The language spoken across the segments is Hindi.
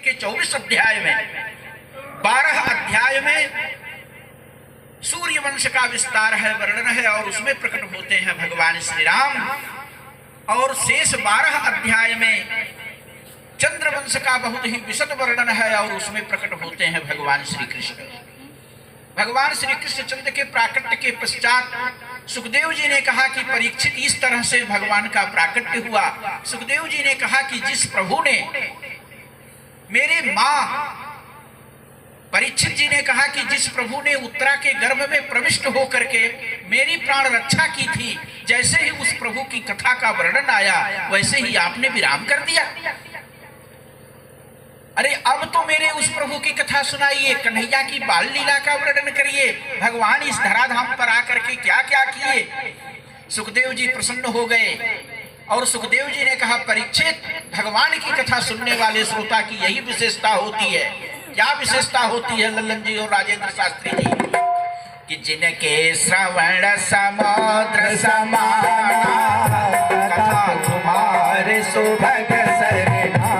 के 24 अध्याय में 12 अध्याय में सूर्य वंश का विस्तार है, वर्णन है, और उसमें प्रकट होते हैं भगवान श्री राम। और शेष 12 अध्याय में चंद्रवंश का बहुत ही विशद वर्णन है, और उसमें प्रकट होते हैं भगवान श्री कृष्ण। भगवान श्री कृष्ण चंद्र के प्राकट्य के पश्चात सुखदेव जी ने कहा कि परीक्षित इस तरह से भगवान का प्राकट्य हुआ। सुखदेव जी ने कहा कि जिस प्रभु ने मेरे मां, परीक्षित जी ने कहा कि जिस प्रभु ने उत्तरा के गर्भ में प्रविष्ट होकर के मेरी प्राण रक्षा की थी, जैसे ही उस प्रभु की कथा का वर्णन आया वैसे ही आपने विराम कर दिया। अरे अब तो मेरे उस प्रभु की कथा सुनाइए, कन्हैया की बाल लीला का वर्णन करिए, भगवान इस धराधाम पर आकर के क्या क्या किए। सुखदेव जी प्रसन्न हो गए और सुखदेव जी ने कहा, परीक्षित, भगवान की कथा सुनने वाले श्रोता की यही विशेषता होती है। क्या विशेषता होती है लल्लन जी और राजेंद्र शास्त्री जी? कि जिनके श्रवण समुद्र समाना, कथा तुम्हारे सुभग सरनाना।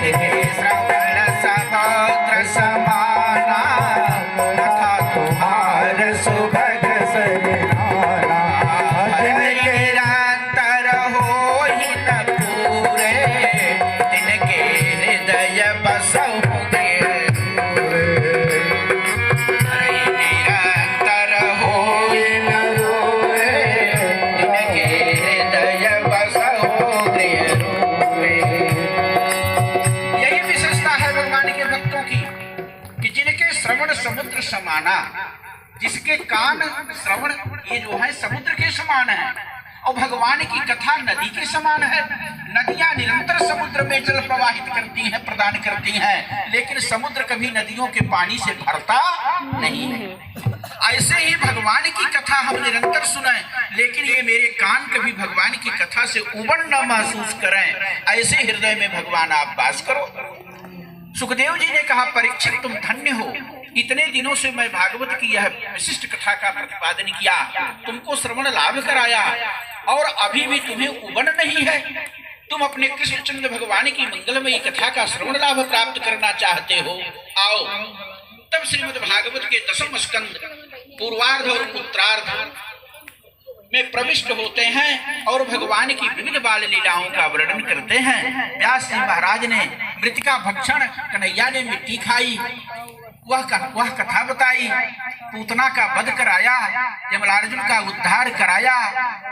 जिनके श्रवण समुद्र समाना, कथा तुम्हारे सुभग सरनाना। निरंतर हो ही न पूरे, तिनके हृदय बसौ समुद्र समाना, जिसके कान श्रवण ये जो है समुद्र के समान है, और भगवान की कथा नदी के समान है। नदियां निरंतर समुद्र में जल प्रवाहित करती हैं, प्रदान करती हैं, लेकिन समुद्र कभी नदियों के पानी से भरता नहीं है। ऐसे ही भगवान की कथा हम निरंतर सुने, लेकिन ये मेरे कान कभी भगवान की कथा से उबन न महसूस करें, ऐसे हृदय में भगवान आप वास करो। सुखदेव जी ने कहा, परीक्षित तुम धन्य हो, इतने दिनों से मैं भागवत की यह विशिष्ट कथा का प्रतिपादन किया, तुमको श्रवण लाभ कराया, और अभी भी तुम्हें उबन नहीं है। तुम अपने कृष्णचंद्र भगवान की मंगलमयी कथा का श्रवण लाभ प्राप्त करना चाहते हो। आओ। तब श्रीमद् भागवत के 10वें स्कंद पूर्वार्ध और उत्तरार्ध में प्रविष्ट होते हैं और भगवान की विविध बाल लीलाओं का वर्णन करते हैं। व्यास जी महाराज ने मृतिका भक्षण, कन्हैया ने मिट्टी खाई, वह कथा बताई, पूतना का वध कराया, यमलार्जुन का उद्धार कराया,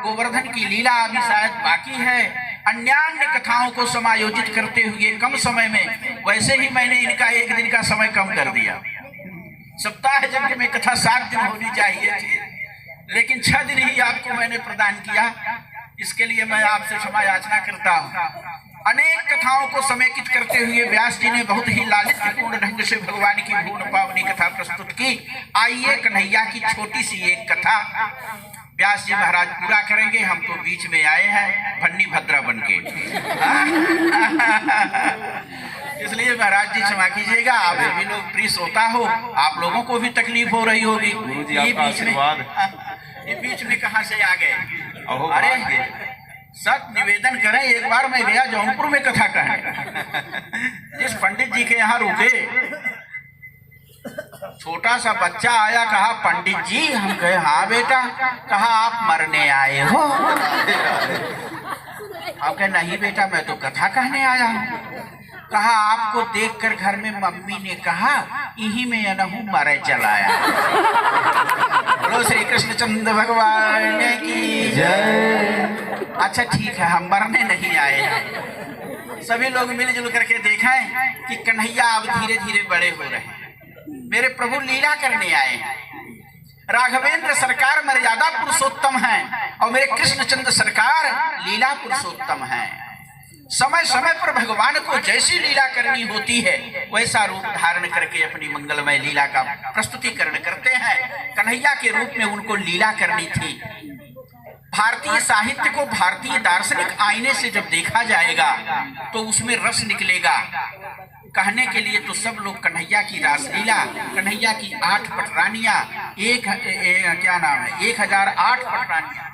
गोवर्धन की लीला अभी शायद बाकी है। अन्य कथाओं को समायोजित करते हुए कम समय में, वैसे ही मैंने इनका एक दिन का समय कम कर दिया। सप्ताह जबकि में कथा 7 दिन होनी चाहिए थी, लेकिन 6 दिन ही आपको मैंने प्रदान किया। इसके लिए मैं आपसे क्षमा याचना करता हूँ। अनेक कथाओं को समेकित करते हुए व्यास जी ने बहुत ही लालित्यपूर्ण ढंग से भगवान की भुवन पावनी कथा प्रस्तुत की। आइए कन्हैया की छोटी सी एक कथा व्यास जी महाराज पूरा करेंगे। हम तो बीच में आए हैं भन्नी भद्रा बन के इसलिए महाराज जी क्षमा कीजिएगा। आप भी लोग प्रिय श्रोता हो, आप लोगों को भी तकलीफ हो रही होगी। ये बीच में कहाँ से आ गए? अरे सत निवेदन करें, एक बार मैं गया जौनपुर में कथा कहें, जिस पंडित जी के यहाँ रुके, छोटा सा बच्चा आया, कहा पंडित जी। हम कहे हाँ बेटा। कहा आप मरने आए हो? हम कहे नहीं बेटा, मैं तो कथा कहने आया हूँ। कहा आपको देखकर घर में मम्मी ने कहा यहीं में अनहु मरे चलाया। बोलो श्री कृष्णचंद्र भगवान की जय। अच्छा ठीक है, हम मरने नहीं आए हैं। सभी लोग मिलजुल करके देखें कि कन्हैया अब धीरे धीरे बड़े हो रहे हैं। मेरे प्रभु लीला करने आए हैं। राघवेंद्र सरकार मर्यादा पुरुषोत्तम है और मेरे कृष्णचंद्र सरकार लीला पुरुषोत्तम है। समय समय पर भगवान को जैसी लीला करनी होती है वैसा रूप धारण करके अपनी मंगलमय लीला का प्रस्तुतिकरण करते हैं। कन्हैया के रूप में उनको लीला करनी थी। भारतीय साहित्य को भारतीय दार्शनिक आईने से जब देखा जाएगा तो उसमें रस निकलेगा। कहने के लिए तो सब लोग कन्हैया की रासलीला, कन्हैया की 8 पटरानियां, क्या नाम है, 1008 पटरानियां,